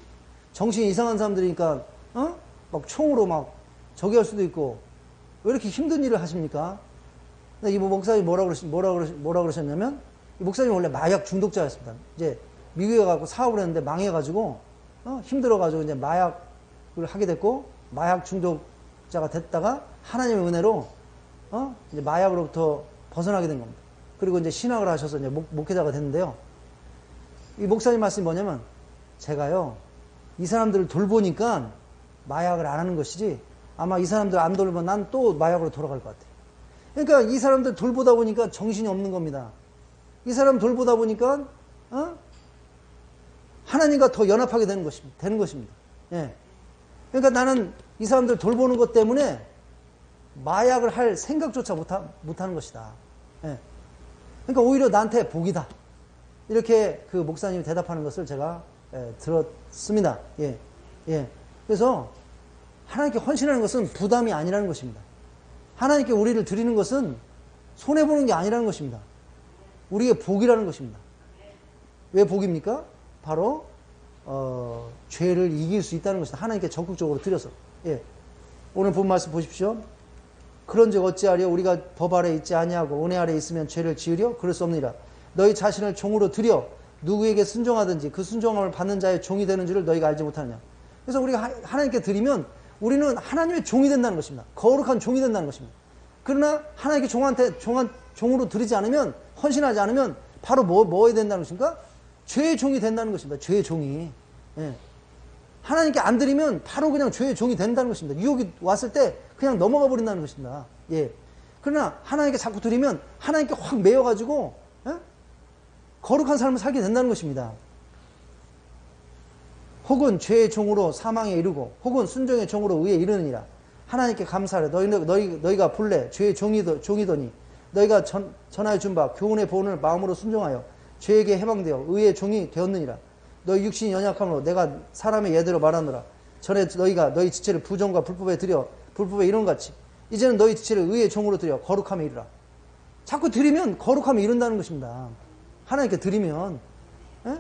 정신이 이상한 사람들이니까, 막 총으로 막 저기 할 수도 있고, 왜 이렇게 힘든 일을 하십니까? 근데 이 목사님이 뭐라 그러셨냐면, 이 목사님이 원래 마약 중독자였습니다. 이제 미국에 가고 사업을 했는데 망해가지고, 힘들어가지고 이제 마약을 하게 됐고, 마약 중독자가 됐다가 하나님의 은혜로, 이제 마약으로부터 벗어나게 된 겁니다. 그리고 이제 신학을 하셔서 이제 목회자가 됐는데요. 이 목사님 말씀이 뭐냐면, 제가요, 이 사람들을 돌보니까 마약을 안 하는 것이지, 아마 이 사람들 안 돌보면 난 또 마약으로 돌아갈 것 같아요. 그러니까 이 사람들 돌보다 보니까 정신이 없는 겁니다. 이 사람 돌보다 보니까, 하나님과 더 연합하게 되는 것입니다. 예. 그러니까 나는 이 사람들 돌보는 것 때문에 마약을 할 생각조차 못하는 것이다. 예. 그러니까 오히려 나한테 복이다. 이렇게 그 목사님이 대답하는 것을 제가 들었습니다. 예. 예. 그래서 하나님께 헌신하는 것은 부담이 아니라는 것입니다. 하나님께 우리를 드리는 것은 손해보는 게 아니라는 것입니다. 우리의 복이라는 것입니다. 왜 복입니까? 바로 죄를 이길 수 있다는 것입니다. 하나님께 적극적으로 드려서. 예. 오늘 본 말씀 보십시오. 그런즉 어찌하려 우리가 법 아래 있지 아니하고 은혜 아래 있으면 죄를 지으려? 그럴 수 없느니라. 너희 자신을 종으로 드려 누구에게 순종하든지 그 순종함을 받는 자의 종이 되는 줄을 너희가 알지 못하느냐. 그래서 우리가 하나님께 드리면 우리는 하나님의 종이 된다는 것입니다. 거룩한 종이 된다는 것입니다. 그러나 하나님께 종으로 드리지 않으면, 헌신하지 않으면 바로 뭐 해야 된다는 것입니까? 죄의 종이 된다는 것입니다. 죄의 종이. 예. 하나님께 안 드리면 바로 그냥 죄의 종이 된다는 것입니다. 유혹이 왔을 때 그냥 넘어가 버린다는 것입니다. 예. 그러나 하나님께 자꾸 드리면 하나님께 확 매여가지고, 예? 거룩한 삶을 살게 된다는 것입니다. 혹은 죄의 종으로 사망에 이르고 혹은 순종의 종으로 의에 이르느니라. 하나님께 감사하라. 너희가 본래 죄의 종이더니 너희가 전하여 준 바 교훈의 본을 마음으로 순종하여 죄에게 해방되어 의의 종이 되었느니라. 너희 육신이 연약함으로 내가 사람의 예대로 말하노라. 전에 너희가 너희 지체를 부정과 불법에 들여 불법에 이룬 같이 이제는 너희 지체를 의의 종으로 들여 거룩함에 이르라. 자꾸 드리면 거룩함에 이른다는 것입니다. 하나님께 드리면, 에?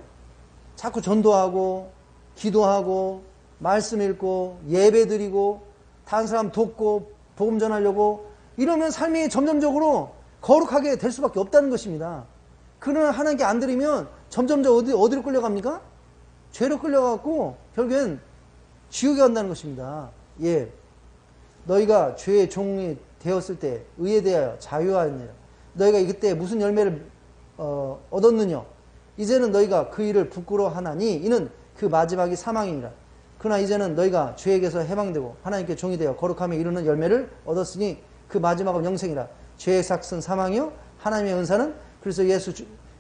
자꾸 전도하고 기도하고 말씀 읽고 예배 드리고 다른 사람 돕고 복음 전하려고 이러면 삶이 점점적으로 거룩하게 될 수밖에 없다는 것입니다. 그러나 하나님께 안 드리면 점점점 어디로 끌려갑니까? 죄로 끌려가고 결국엔 지옥에 간다는 것입니다. 예. 너희가 죄의 종이 되었을 때 의에 대하여 자유하였느냐. 너희가 그때 무슨 열매를 얻었느냐. 이제는 너희가 그 일을 부끄러워하나니 이는 그 마지막이 사망이니라. 그러나 이제는 너희가 죄에게서 해방되고 하나님께 종이 되어 거룩함에 이르는 열매를 얻었으니 그 마지막은 영생이라. 죄의 삭은 사망이요 하나님의 은사는 그래서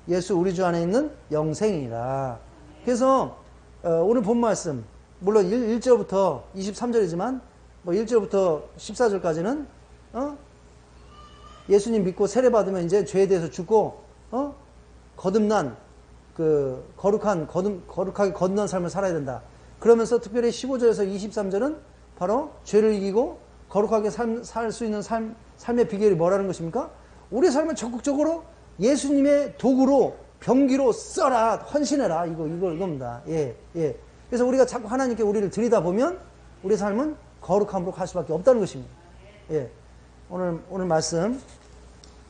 예수 우리 주 안에 있는 영생이라. 그래서 오늘 본 말씀 물론 1절부터 23절이지만 뭐 1절부터 14절까지는 예수님 믿고 세례 받으면 이제 죄에 대해서 죽고 거듭난 그 거룩하게 거듭난 삶을 살아야 된다. 그러면서 특별히 15절에서 23절은 바로 죄를 이기고 거룩하게 살 수 있는 삶의 비결이 뭐라는 것입니까? 우리 삶을 적극적으로 예수님의 도구로 병기로 써라, 헌신해라. 이겁니다. 예. 그래서 우리가 자꾸 하나님께 우리를 드리다 보면 우리 삶은 거룩함으로 갈 수밖에 없다는 것입니다. 예. 오늘 말씀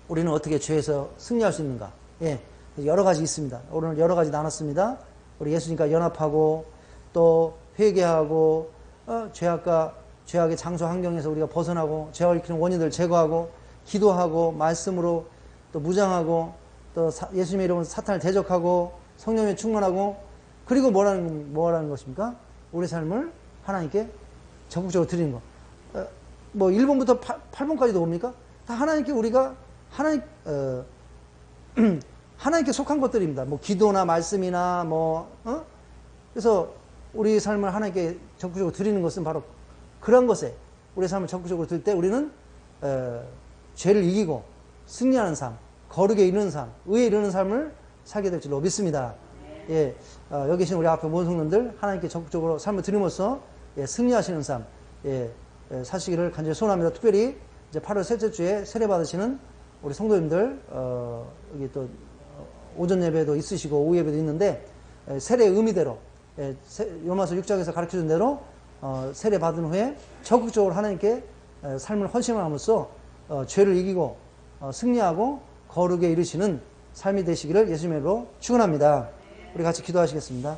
우리는 어떻게 죄에서 승리할 수 있는가? 예. 여러 가지 있습니다. 오늘 여러 가지 나눴습니다. 우리 예수님과 연합하고 또 회개하고 죄악의 장소 환경에서 우리가 벗어나고 죄악을 일으키는 원인들을 제거하고 기도하고 말씀으로 또 무장하고 또 예수님의 이름으로 사탄을 대적하고 성령에 충만하고 그리고 뭐라는 것입니까? 우리 삶을 하나님께 적극적으로 드리는 것. 뭐 1번부터 8번까지도 봅니까? 다 하나님께 우리가 하나님께 속한 것들입니다. 뭐 기도나 말씀이나 그래서 우리 삶을 하나님께 적극적으로 드리는 것은 바로 그런 것에 우리 삶을 적극적으로 드릴 때 우리는 죄를 이기고 승리하는 삶, 거룩에 이르는 삶, 의에 이르는 삶을 살게 될 줄로 믿습니다. 예, 여기 계신 우리 앞에 모든 성도님들 하나님께 적극적으로 삶을 드림으로써 예, 승리하시는 삶 사시기를 간절히 소원합니다. 특별히 이제 8월 셋째 주에 세례 받으시는 우리 성도님들 여기 또 오전 예배도 있으시고 오후 예배도 있는데 세례의 의미대로 로마서 6장에서 가르쳐준 대로 세례 받은 후에 적극적으로 하나님께 삶을 헌신함으로써 죄를 이기고 승리하고 거룩에 이르시는 삶이 되시기를 예수님으로 축원합니다. 우리 같이 기도하시겠습니다.